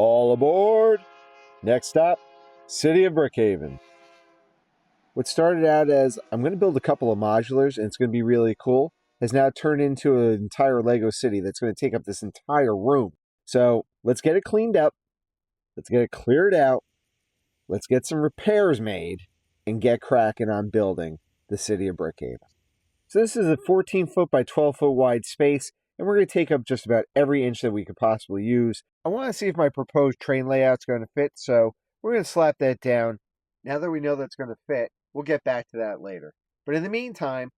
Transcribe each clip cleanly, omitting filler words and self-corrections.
All aboard! Next stop, City of Brickhaven. What started out as, I'm going to build a couple of modulars and it's going to be really cool, has now turned into an entire Lego city that's going to take up this entire room. So let's get it cleaned up, let's get it cleared out, let's get some repairs made, and get cracking on building the City of Brickhaven. So this is a 14-foot by 12-foot wide space, and we're going to take up just about every inch that we could possibly use. I want to see if my proposed train layout's going to fit, so we're going to slap that down. Now that we know that's going to fit, we'll get back to that later. But in the meantime,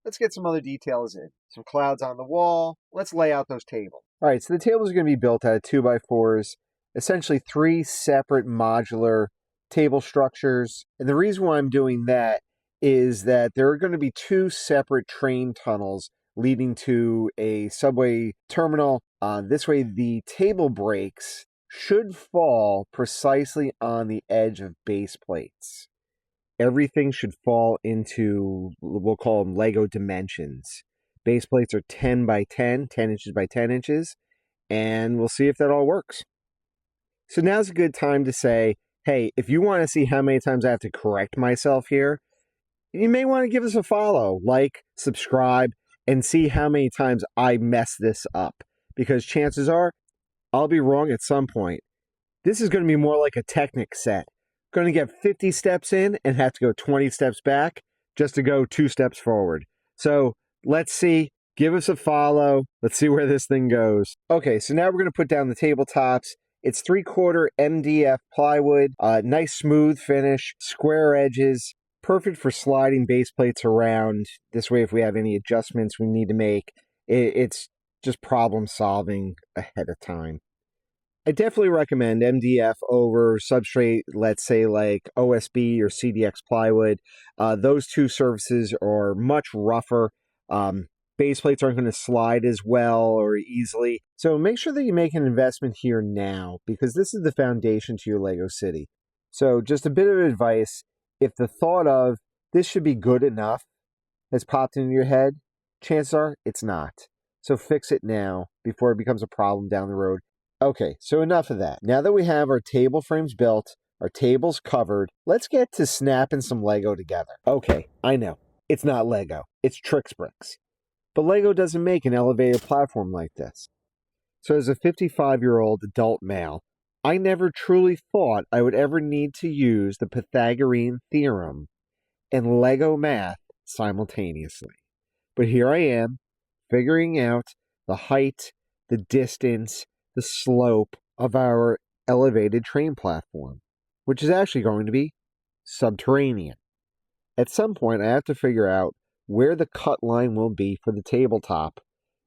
let's get some other details in. Some clouds on the wall. Let's lay out those tables. All right, so the tables are going to be built out of 2x4s, essentially 3 separate modular table structures. And the reason why I'm doing that is that there are going to be 2 separate train tunnels leading to a subway terminal. This way, the table breaks should fall precisely on the edge of base plates. Everything should fall into, we'll call them Lego dimensions. Base plates are 10 by 10, 10 inches by 10 inches, and we'll see if that all works. So now's a good time to say, hey, if you want to see how many times I have to correct myself here, you may want to give us a follow, like, subscribe, and see how many times I mess this up. Because chances are, I'll be wrong at some point. This is going to be more like a Technic set. Going to get 50 steps in and have to go 20 steps back just to go 2 steps forward. So let's see. Give us a follow. Let's see where this thing goes. Okay, so now we're going to put down the tabletops. It's 3/4 MDF plywood, nice smooth finish, square edges, perfect for sliding base plates around. This way, if we have any adjustments we need to make, it's just problem solving ahead of time. I definitely recommend MDF over substrate, let's say like OSB or CDX plywood. Those 2 surfaces are much rougher. Base plates aren't going to slide as well or easily. So make sure that you make an investment here now, because this is the foundation to your Lego city. So just a bit of advice, if the thought of this should be good enough has popped into your head, chances are it's not. So fix it now before it becomes a problem down the road. Okay, so enough of that. Now that we have our table frames built, our tables covered, let's get to snapping some Lego together. Okay, I know, it's not Lego, it's Trix Bricks. But Lego doesn't make an elevated platform like this. So as a 55-year-old adult male, I never truly thought I would ever need to use the Pythagorean theorem and Lego math simultaneously. But here I am, figuring out the height, the distance, the slope of our elevated train platform, which is actually going to be subterranean. At some point, I have to figure out where the cut line will be for the tabletop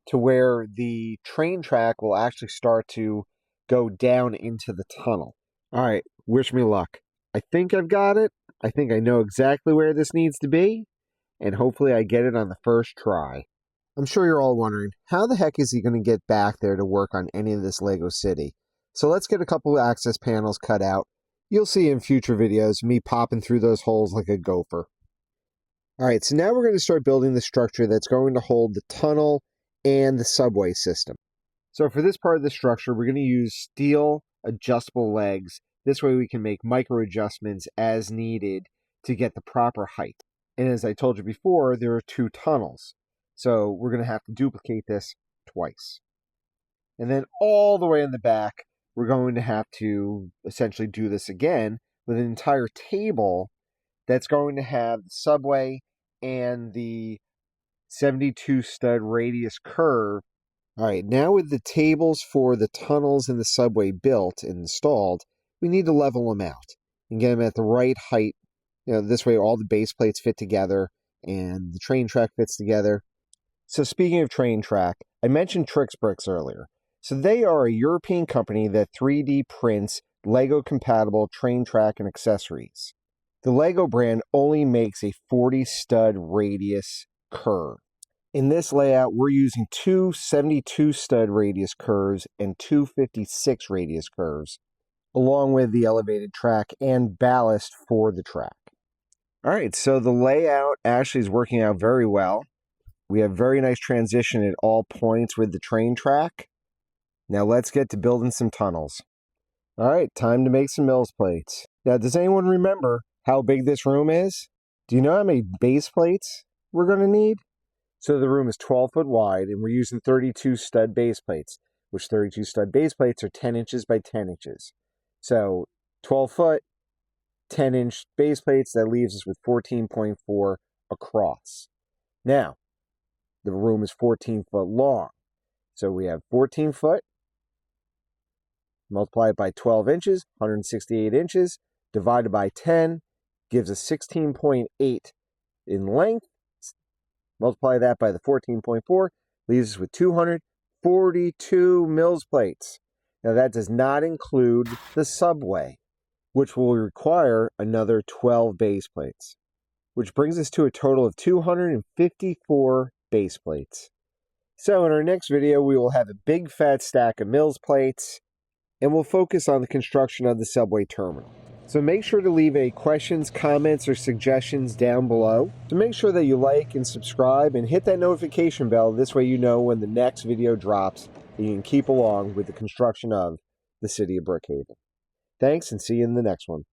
to where the train track will actually start to go down into the tunnel. All right, wish me luck. I think I've got it. I think I know exactly where this needs to be, and hopefully I get it on the first try. I'm sure you're all wondering, how the heck is he going to get back there to work on any of this Lego city? So let's get a couple of access panels cut out. You'll see in future videos me popping through those holes like a gopher. All right, so now we're going to start building the structure that's going to hold the tunnel and the subway system. So for this part of the structure, we're going to use steel adjustable legs. This way we can make micro adjustments as needed to get the proper height. And as I told you before, there are 2 tunnels. So we're going to have to duplicate this twice. And then all the way in the back, we're going to have to essentially do this again with an entire table that's going to have the subway and the 72 stud radius curve. All right, now with the tables for the tunnels and the subway built and installed, we need to level them out and get them at the right height. This way all the base plates fit together and the train track fits together. So speaking of train track, I mentioned Trix Bricks earlier. So they are a European company that 3D prints Lego-compatible train track and accessories. The Lego brand only makes a 40 stud radius curve. In this layout, we're using 2 72 stud radius curves and 2 56 radius curves, along with the elevated track and ballast for the track. All right, so the layout actually is working out very well. We have very nice transition at all points with the train track. Now let's get to building some tunnels. All right, time to make some Mills plates. Now, does anyone remember how big this room is? Do you know how many base plates we're going to need? So the room is 12 foot wide, and we're using 32 stud base plates, which 32 stud base plates are 10 inches by 10 inches. So 12 foot, 10-inch base plates, that leaves us with 14.4 across. Now, the room is 14 foot long. So we have 14 foot, multiply it by 12 inches, 168 inches, divided by 10, gives us 16.8 in length. Multiply that by the 14.4, leaves us with 242 Mills plates. Now that does not include the subway, which will require another 12 base plates, which brings us to a total of 254 base plates. So in our next video, we will have a big fat stack of Mills plates, and we'll focus on the construction of the subway terminal. So make sure to leave any questions, comments, or suggestions down below. So make sure that you like and subscribe and hit that notification bell. This way you know when the next video drops and you can keep along with the construction of the city of Brickhaven. Thanks, and see you in the next one.